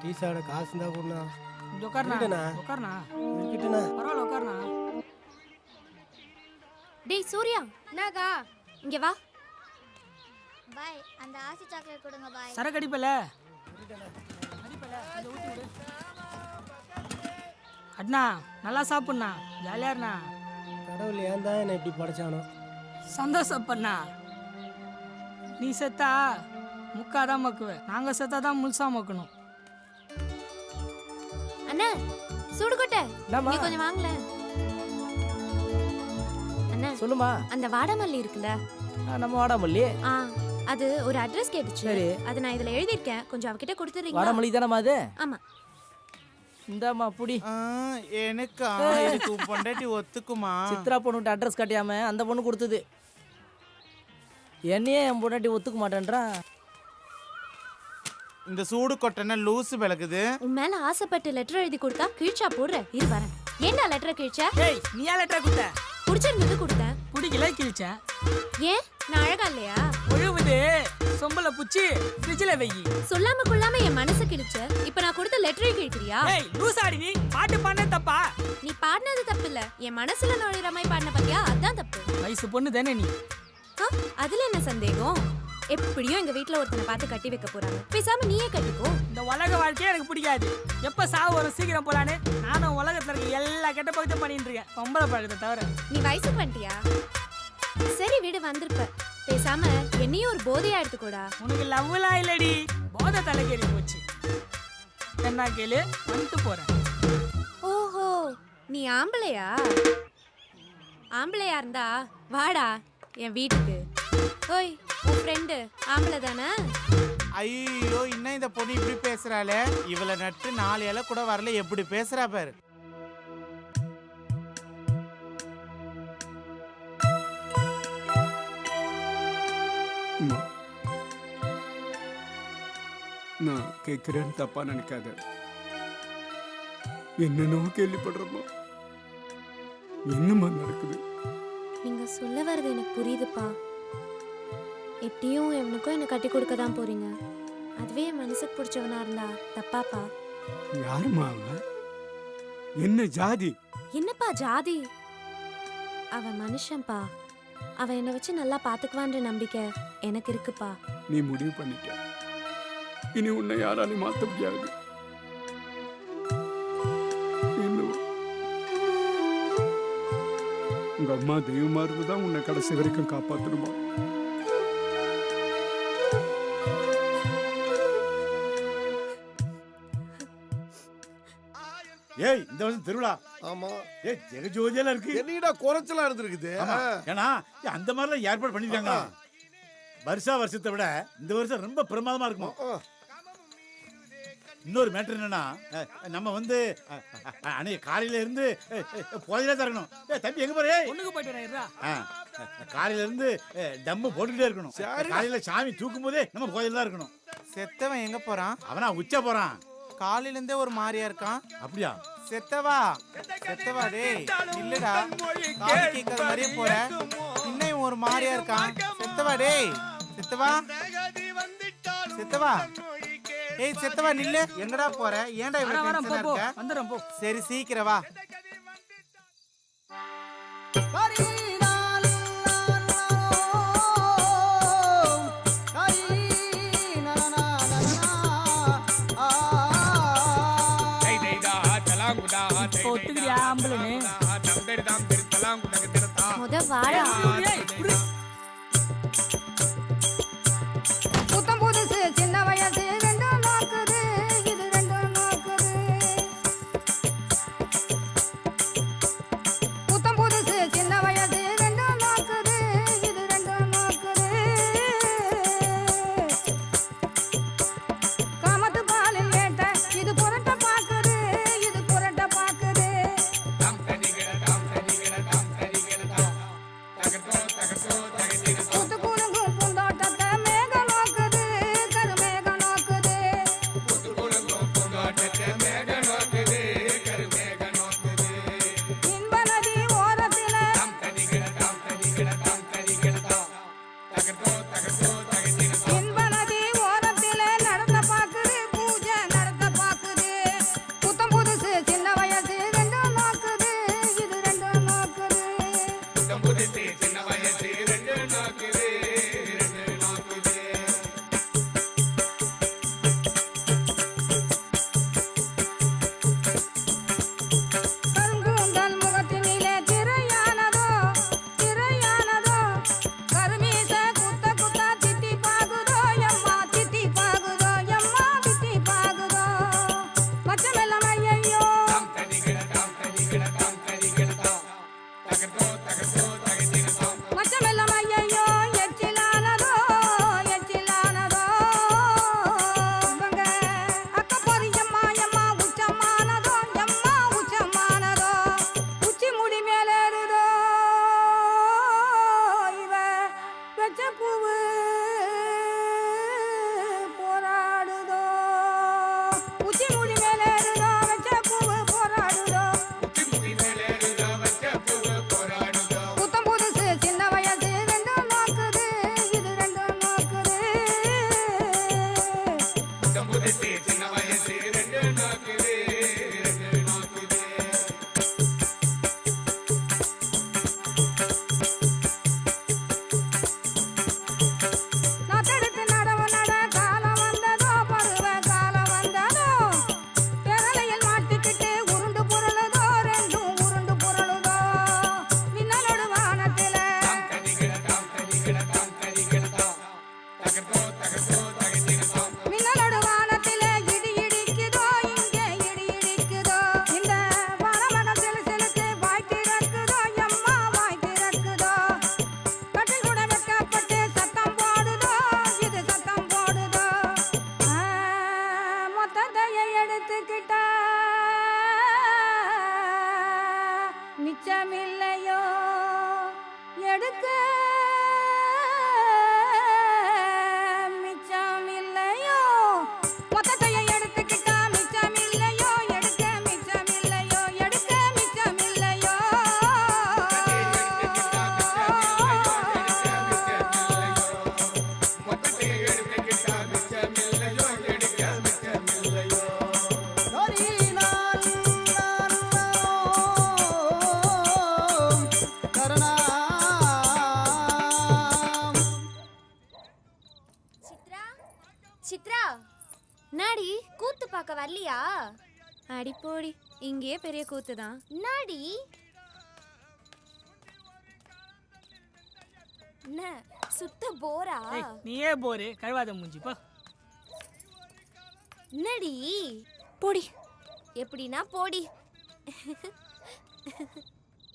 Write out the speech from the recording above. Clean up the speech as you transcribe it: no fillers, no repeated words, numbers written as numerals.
Tea சாப்பிட காசு இருந்தா கொடுண்ணா. இங்க உட்காருண்ணா. இருக்கண்ணா. உட்காருண்ணா. இருக்கட்டுண்ணா. பரவாயில்ல உட்காருண்ணா. டேய் சூர்யா, என்னக்கா? இங்க வா. பாய், அந்த ஆசி சாக்லேட் கொடுங்க பாய். சரக்கு அடிப்பல. அண்ணா நல்லா சாப்பிட்ண்ணா, ஜாலியா இருண்ணா. கடவுள் ஏன் தான் என்னை இப்படி படைச்சானோ. சந்தோஷப்பண்ணா. நீ செத்தா முக்காதான் மக்குவ, நாங்க செத்தா தான் முழுசா மக்கணும். அண்ணா சூடுகொட்டை என்னம்மா? நீ கொஞ்சம் வாங்கல. அண்ணா சொல்லுமா. அந்த வாடாமல்லி இருக்குல்ல, நம்ம வாடாமல்லி. ஆ அது ஒரு அட்ரஸ் கேட்டுச்சு. சரி. அது நான் இதுல எழுதிருக்கேன், கொஞ்சம் அவகிட்ட கொடுத்துறீங்களா? வாடாமல்லி தானம்மா அது? ஆமா. இந்தாம்மா புடி. எனக்கா எனக்கு பொண்டாட்டி ஒத்துக்குமா? சித்ரா பொண்ணுகிட்ட அட்ரஸ் கட்டியாம அந்த பொண்ணு கொடுத்தது. என்னையே என் பொண்டாட்டி ஒத்துக்க மாட்டேன்றா. இந்த சூடு கொட்டன லூசு விளக்குது. உன் மேல ஆசைப்பட்டு லெட்டர் எழுதி கொடுத்தா கிழிச்சா போடுற. இரு வரேன். ஏன்டா லெட்டர் கிழிச்ச? ஏய் நீ ஏன் லெட்டர் கொடுத்த? புடிச்சிருந்தது கொடுத்தேன். பிடிக்கல கிழிச்சேன். ஏன் நான் அழகா இல்லையா? ஒழுவுது சொம்பல புச்சி ஃப்ரிட்ஜ்ல வெயி. சொல்லாம கொள்ளாம என் மனசு கிழிச்ச. இப்ப நான் கொடுத்த லெட்டரை கிழிக்கிறியா? ஏய் லூசாடி, நீ பாட்டு பாடுன தப்பா? நீ பாடினது தப்பு இல்ல, என் மனசுல நுழையிற மாதிரி பாடின பாத்தியா, அதான் தப்பு. வயசு பொண்ணு தானே நீ. அதுல என்ன சந்தேகம்? எப்படியும் எங்க வீட்ல ஒருத்தனை பார்த்து கட்டி வைக்க போறாங்க, பேசாம நீயே கட்டிக்கோ. இந்த உலக வாழ்க்கையே எனக்கு பிடிக்காது. எப்ப சாவு வரும் சீக்கிரம் போலான்னு நானும் உலகத்துல இருக்க எல்லா கெட்ட பக்கத்தையும் பண்ணிட்டு இருக்கேன், பொம்பளை பழக்கத்தை தவிர. நீ வயசுக்கு வந்துட்டியா? சரி வீடு வந்திருப்ப, பேசாம என்னையும் ஒரு போதையா எடுத்துக்கோடா. உனக்கு லவ்லாம் இல்லடி, போதை தலைக்கேறி போச்சு. என்ன கேளு, வந்துட்டு போறேன். ஓஹோ நீ ஆம்பளையா? ஆம்பளையா இருந்தா வாடா என் வீட்டுக்கு. ஓய் உன் ஃப்ரெண்டு ஆம்பளை தானே? ஐயோ இன்னும் இந்த பொண்ணு இப்படி பேசுறாளே. இவளை நட்டு 4 இலை கூட வரல, எப்படி பேசுறா பாரு. நான் கேட்குறேன்னு தப்பா நினைக்காத. என்னென்னவோ கேள்விப்படுறோமா? என்னம்மா நடக்குது? நீங்க சொல்ல வர்றது எனக்கு புரியுதுப்பா. எப்படியும் எவனுக்கும் என்ன கட்டி கொடுக்க தான் போறீங்க. அதுவே என் மனசுக்கு பிடிச்சவனா இருந்தா தப்பாப்பா? யாருமா அவ? என்ன ஜாதி? என்னப்பா ஜாதி? அவ மனுஷன்பா. அவ என்னை வச்சு நல்லா பாத்துக்குவான்ற நம்பிக்கை எனக்கு இருக்குப்பா. நீ முடிவு பண்ணிட்ட. இனி உன்னை யாராலையும் மாற்ற முடியாது. என்னவோ உங்க அம்மா தெய்வமா இருந்துதான் உன்னை கடைசி வரைக்கும் காப்பாத்தணுமா? ஏய் இந்த வருஷம் திருவிழா. ஆமா. ஏய் ஜெகஜோதியெல்லாம் இருக்கு. என்னடா குறைச்சலா இருந்திருக்குது. ஏன்னா அந்த மாதிரிலாம் ஏற்பாடு பண்ணிருக்காங்க. வருஷத்தை விட இந்த வருஷம் ரொம்ப பிரமாதமா இருக்குமா. இன்னொரு மேட்டர் என்னன்னா, நம்ம வந்து அன்னைக்கு காலையில இருந்து புதையில தரணும். தம்பி எங்க போறே? பொண்ணுக்கு போயிட்டு காலையில இருந்து டம்மு போட்டுக்கிட்டே இருக்கணும். காலையில சாமி தூக்கும் போதே நம்ம புதையில தான் இருக்கணும். செத்தவன் எங்க போறான்? அவனா உச்சா போறான். காலையில இருந்தே ஒரு மாதிரியா இருக்கான். அப்படியா? செத்தவா செத்தவா டேய் இல்லடா, காது கேட்காத மாதிரியே போற. இன்னும் ஒரு மாதிரியா இருக்கான். செத்தவா டேய், செத்தவா செத்தவா. ஏய் செத்தவா நில்லு. எங்கடா போற? ஏன்டா இவ்வளவு டென்ஷனா இருக்க? வந்துறேன் போ. சரி சீக்கிரம் வா. ஒத்துக்கிறியா ஆம்பளைன்னு? முத வாடா. புத்தம் புதுசு சின்ன வயசு ரெண்டும் நோக்குது, இது ரெண்டும் நோக்குது. புத்தம் புதுசு சின்ன வயசு ரெண்டும் நோக்குது, இது ரெண்டும் நோக்குது. காமத்து பாலில் வேட்ட இது புரட்ட பாக்குது, இது புரட்ட பாக்குது. கருங்கூந்தல் முகத்தினிலே திரையானதோ திரையானதோ கருமீச குத்த குத்த திட்டி பாகுதோ எம்மா திட்டி பாகுதோ எம்மா திட்டி பாகுதோ மச்சமெல்லாம் ஐயையோ மச்சமெல்லாம் ஐயையோ எச்சிலானதோ எச்சிலானதோ இவங்க அக்க போரி எம்மா எம்மா உச்சமானதோ எம்மா உச்சமானதோ உச்சி முடி மேலேறுதோ இவ வெச்ச பூவு போராடுதோ உச்சி முடி மேலேறுதோ வெச்ச பூவு போராடுதோ புத்தம் புதுசு சின்ன வயசு ரெண்டும் நோக்குது இது ரெண்டும் நோக்குது நான் தடுத்து நடவு நட காலம் வந்ததோ பருவ காலம் வந்ததோ பெரலையில் மாட்டிக்கிட்டு உருண்டு புரளுதோ ரெண்டும் உருண்டு புரளுதோ மின்னலோடு வானத்தில மின்னலோடு வானத்தில இடி இடிக்குதோ இங்கே இடி இடிக்குதோ இந்த வானமகம் சிலு சிலுக்கு வாய் திறக்குதோ எம்மா வாய் திறக்குதோ கட்டில் கூட வெட்கப்பட்டு சத்தம் போடுதோ இது சத்தம் போடுதோ மொத்தத்தையை எடுத்துக்கிட்டா மிச்சமில்லையோ எடுக்க மிச்சமில்லையோ மொத்தத்தையை எடுத்துக்கிட்டா மிச்சமில்லையோ எடுக்க மிச்சமில்லையோ எடுக்க மிச்சமில்லையோ சித்ரா சித்ரா நாடி கூத்து பார்க்க வரலையா? அடி போடி, இங்கேயே பெரிய கூத்து தான். நாடி என்ன சுத்த போரா? ஏய், நீயே போரு கழுவாத மூஞ்சி போ. நடி போடி, எப்படின்னா போடி.